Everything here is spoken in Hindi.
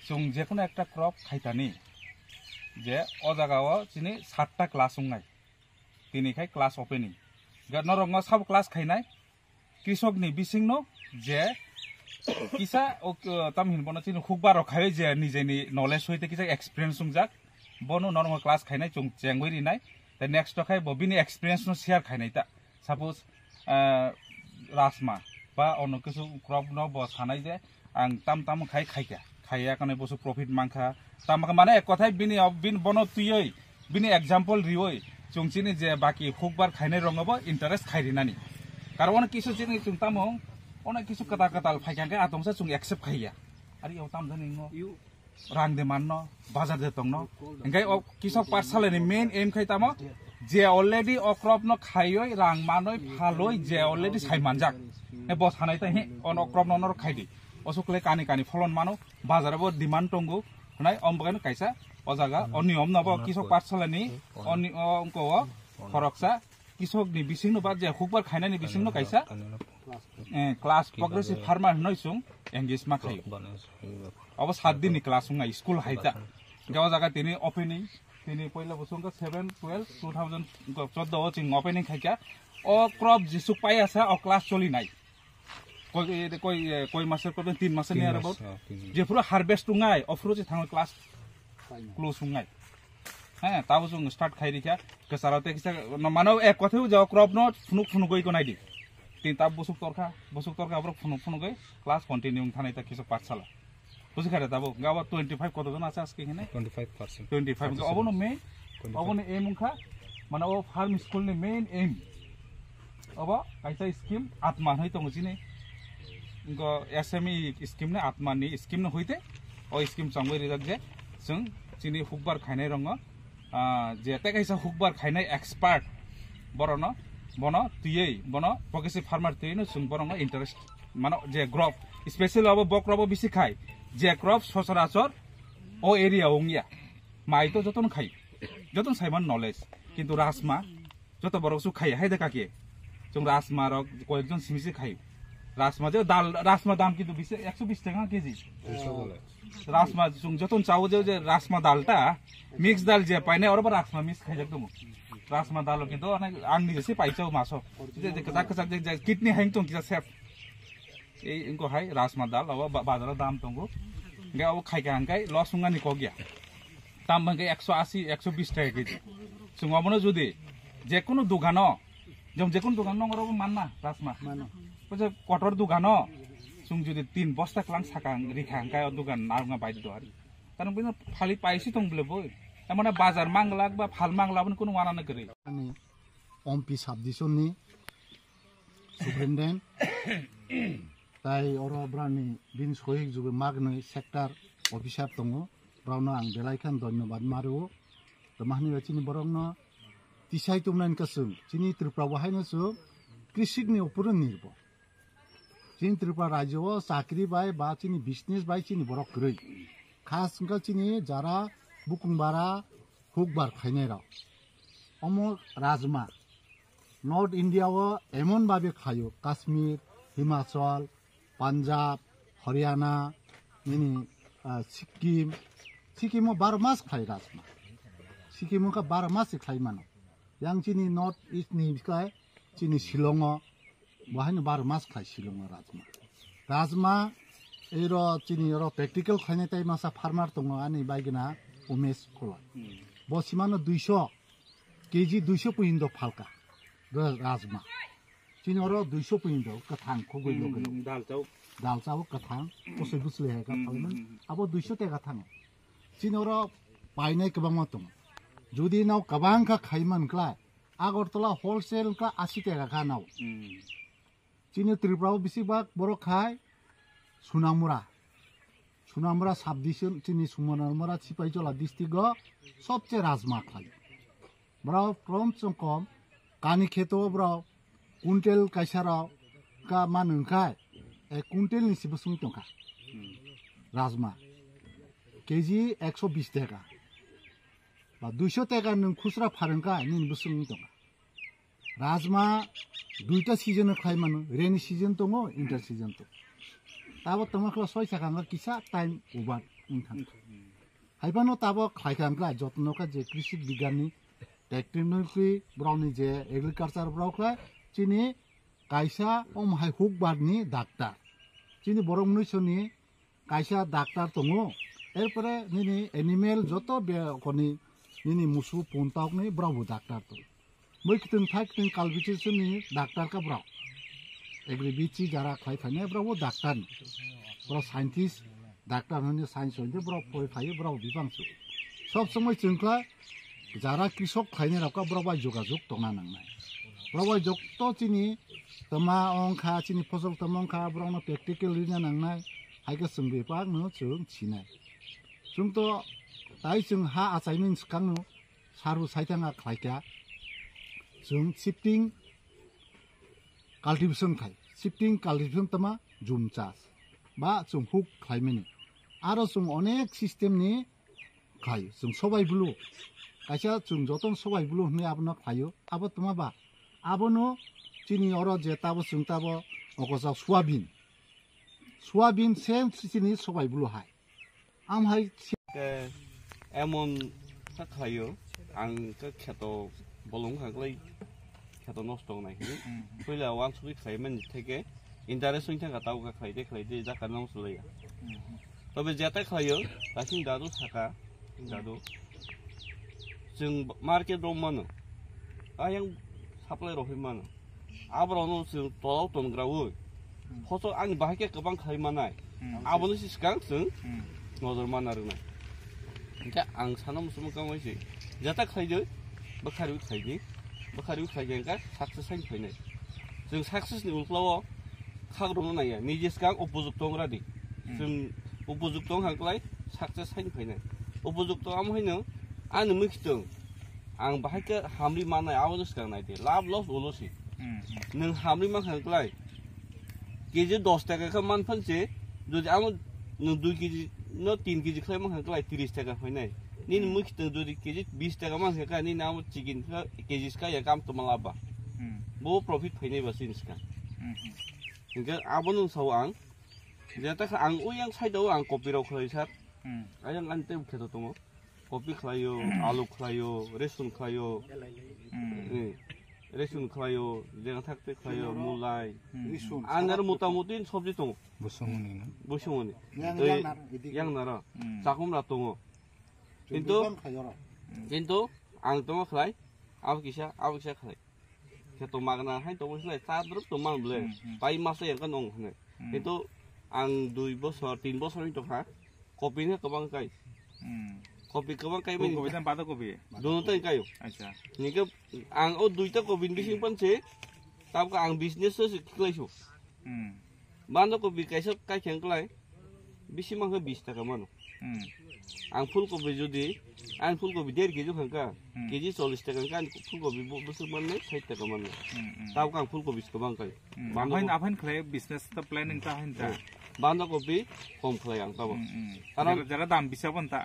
जों जेखुनु একটা क्रप खायतानि जे अ जागायाव दिनै 7टा क्लास संनाय दिनैखाय क्लास ओपनिं नरंग सब क्लास खायनाय कृषकनि बिसिंनो जे किसा ताम हिनबनो दिनै खुगबार खाय जे निजेनि नलेज होइते किसा एक्सपीरियंस संजाक बनो नरंग क्लास खायनाय जों जेंगैरिनाय दा नेक्स्ट खाय बबिनि एक्सपीरियंस नो शेयर खायनाय ता सपोज राजमा बा अनो किसु क्रप नो ब सानाय जे आं ताम खायका खाया कने बसु प्रॉफिट मांखा तामका माने एक कथाय बिन बनो तुयै बिनि एग्जांपल रिवै जोंसिनि जे बाकी खुगबार खायनाय रंगबो इंटरेस्ट खायरिनानि कारन किसु जिनि जों तामो अने किसु कताल फायखांके आतंसा जों एक्सेप्ट खाया आरो याव ताम जनि नो रां दे माननो बाजार दे तंनो इंगाय किसक पाठशालानि मेन एम खाय तामो जे अलरेडी अ क्रप नो खायै रां मानय फालय जे अलरेडी सायमानजाक ने बस हानाय ता हे अन क्रप नो खायदि असुकले कानि फलन मानो बाजाराबो डिमांड टंगो नाय अमबगान कायसा अजागा अनियम नबो किसक पाठशालानि अनि अंको फरकसा किसकनि बिसिंनो बा जे खुगबार खायनायनि बिसिंनो कायसा क्लास प्रोग्रेसिव फार्मर नयसुं एंगेज मा खायो अब 7 दिननि क्लास संगा स्कुल हायता गाव जागा तिनि ओपनिंग तिनि पहिला बसंगा 7 12 2014 चिं ओपनिंग खायका अ क्रप जिसु पायासा अ क्लास चलिनाय कोई मासर को 3 मासर ने अबाउट जेफुरो हार्वेस्ट उंगाय अफ्रो जे थांग क्लास क्लोज उंगाय हां ताबो जों स्टार्ट खायरिखा गसाराते किसा मानो एक कथाय जाव क्रप नो फुनु गई को नायदि तीन ताब बसुक तरखा अब्रो फुनु गई क्लास कंटिन्यू थानाय ता किसो पाठशाला बुझिखारे ताबो गावा 25 कत जन আছে আজকে এখানে 25% अबनो मेन अबनो एम उंखा माने ओ फार्म स्कूल नि मेन एम अब कायसा स्कीम आत्मा है तो जिने इनको एसएमई स्कीम ने आत्मा नि स्कीम न होइते ओ स्कीम संगै रिजाक जे जों जिनि हुकबार खायनाय रंग जे कायसा हुकबार खायनाय एक्सपर्ट बरनो बनो तुयै बनो प्रोग्रेसिव फार्मर तुयैनो जों बरनो इंटरेस्ट माने जे क्रप स्पेशल अब बक्रब बिसि खाय जे क्रप ससरासर ओ एरिया उंगिया माइ तो जतन खाय जतन साइमान नॉलेज किंतु राजमा जत बरसु खाय हायदा काके जों राजमा र कयजन सिमिसि खाय राजमा जो दाल राजमा दाम किंतु 120 টাকা केजी राजमा जों जतन चावो जे राजमा दालटा मिक्स दाल जे पाइने और राजमा मिक्स खाय जक दम राजमा दाल किंतु आंनि जसे पाइचाव मासो जे कसा जे किडनी हाइं तो किसा सेफ ए इनको हाय राजमा दाल अब बाजार दाम तंगो गे अब खायका हंगाय लसुंगानि को गया दाम हंगाय 180 120 টাকা केजी सुंगाबनो जुदि जे कोनो दुकानो जों जे कोनो दुकान नंगरबो मानना राजमा मानो पछे कटर दुकानो जों जुदि 3 बस्ता क्लां साका रिखा हंगाय दुकान नारंगा बायदो आरो कारण बिनो फालि पाइसि तंब्लेबो माने बाजार मांगलाक बा फाल मांगलाबो कोनो वाना नगरे अनि ओमपी साबडिसननि सुप्रिटेंडेंट ताई अरो ब्रानि बिन सहयोग जुगे मागनै सेक्टर अफिसार दङ ब्रावनो आं बेलायखान धन्यबाद मारो त माहनि बाचिनि बरंनो तिसाइ तुमनान कसुं चिनि त्रिपुरा वहायनो सु कृषिकनि उपर निर्भर चिनि त्रिपुरा राज्यव चाकरी बाय बा चिनि बिजनेस बाय चिनि बरक गरै खास चिनि जारा बुकुंबारा हुकबार खायनाय राव अमो राजमा नॉर्थ इंडिया वो एमन बाबे खायो काश्मीर हिमाचल पंजाब हरियाणा यानी सिक्किम 12 मास खाय राजमा सिक्किम का 12 मास खाय मानो yang chini north east ni kai chini shillong bahai 12 मास खाय शिलंग राजमा एरो चिनि रो प्रैक्टिकल खायनाय टाइम मासा फार्मार दङ आनि बायगना उमेश कोला बसिमानो 200 केजी 200 पुइन्दो फालका राजमा चिनि रो 200 पुइन्दो कथां को गइलो दाल चाव कथां कसै बुसले हेका फालमन अब 200 टाका थाङो चिनि रो पाइनाय गोबां दङ जुदि नाव गोबां का खायमान क्ला आगरतला होलसेल का 80 टाका का नाव चिनि त्रिपुराव बिसिबा बर खाय सुनामुरा साबडिशन चिनि सुनामुरा सिपाहीजला डिस्ट्रिक्ट सबसे राजमा खाय ब्राव कम से कम कानी खेतो ब्राव कुंटेल कायसाराव का मानखाय कुंटेल निसिबो सुं टका राजमा केजी 120 टाका बा 200 टाका नों खुसरा फारंका निनबो सुं टका राजमा दुइटा सीजन खाय मानो रेनी सीजन दङ इंटर सीजन दङ tabo tomaklo soi sakanga kisa time ubat untang haibano tabo khaikangkla jotnoka je krishi bigani technology browni je agriculture browkla chini kaisa omhai hukbarni doctor chini borong nuisoni kaisa doctor tongo erpore nini animal joto koni nini musu puntauk ni brau doctor to moi kiteng thai kiteng kalbichi sini doctor ka brau agribichi jara khai phane brau doctor bro scientist doctor hone science hone brau poi phai brau bibangsu sob somoi chungkla jara kৃষক খাইনে রাখা ব্রবা যোগাযোগ টনা নাংনাই ব্রবা যত চিনি তমা অংখা চিনি ফসল তমংখা ব্রনো প্র্যাকটিক্যাল লিনা নাংনাই হাইকে जों बेपाक नो जों छिनाय जों तो ताइ जों हा असाइनमेंट सिखांनो सारु साइथाङा खायका जों शिफ्टिं काल्टिवेशन खाय शिफ्टिं काल्टिवेशन तमा जुम चास बा जों हुक खायमेनि आरो जों अनेक सिस्टेमनि खाय जों सबाय blue kaisa chung joton sobai bulu hne abno khayo abo tuma ba abono chini oro je tabo chung tabo okosa soybean sem chini sobai bulu hai am hai ke emon ta khayo ang ka kheto bolong khaglai kheto nosto nai hi poila wang sui khaimen theke interest sing thanga taw ka khlai de ja ka nong sulai tobe jeta khayo tasing dadu thaka dadu जों मार्केट दं मानो आयं साप्लाय रफै मानो आब्रावनो जों तलाव तनग्रावो फसो आं बाहायके गोबां खायमानाय आबोनो सिगां जों नजर माना रोंनाय ओंका आं सानो मुसुम गावैसै जाता खायदो बखारिउ खायगोनका साक्सेस साइन फैनाय जों साक्सेसनि उल्फाव खाग्रोनो नाया निजे सिगां उपजुक्त दंरादि जों उपजुक्त हांख्लाय साक्सेस साइन फैनाय उपजुक्त आमहायनो आं मिखिदों आं बाहायके हामरि मानाय आवनो सिगां नायदे लाब लस उलसि नों हामरि माखांख्लाय केजि 10 टाका का मान फानसे जुदि आं नों 2 केजि न 3 केजि खाय माखांख्लाय 30 टाका फैनाय निन मिखिदों जुदि केजि 20 टाका माखांखा नि नाम चिकेन का केजि का या काम तमलाबा बो प्रॉफिट फैनाय बासिन सिगां इनका आबोनो साव आं जेता आं उयां साइडआव आं कपिराव खलाय सार आयं आनते खेतो दङ कपि खायो आलु खायो रेशन खायो जेगा थाकते खायो मुलाय आंगार मोटामोटी सब्जी दङ बुसुमनि yang nara जाखुमरा दङ किन्तु आं दङ खाय आबकिसा खाय खेतो मागना हाय दङसलाय साद्रुप तो मानब्ले बाय मासे यांका नं हने किन्तु आं 2 बोसोर 3 बोसोरनि तखा कपिने गोबां गाय कपि गोबां गायबाय कपि दाम बादा कपि दोनो तै गायो अच्छा निके आं ओ दुइटा कपि बिसिं पनसे ताबका आं बिजनेस सिखलायसु बान्दा कपि कायसा कायखेंखलाय बिसि माखो 20 टाका मानो आं फुल कपि जुदि आं फुल कपि 1.5 केजि खांका केजि 40 टाका का फुल कपि बोसोर माने 60 टाका मानो ताबका आं फुल कपि गोबां गाय आफाइन खलाय बिजनेस ता प्लानिंग ता हाइन ता बान्दा कपि कम खलाय आं ताबो कारण जरा दाम बिसाबन ता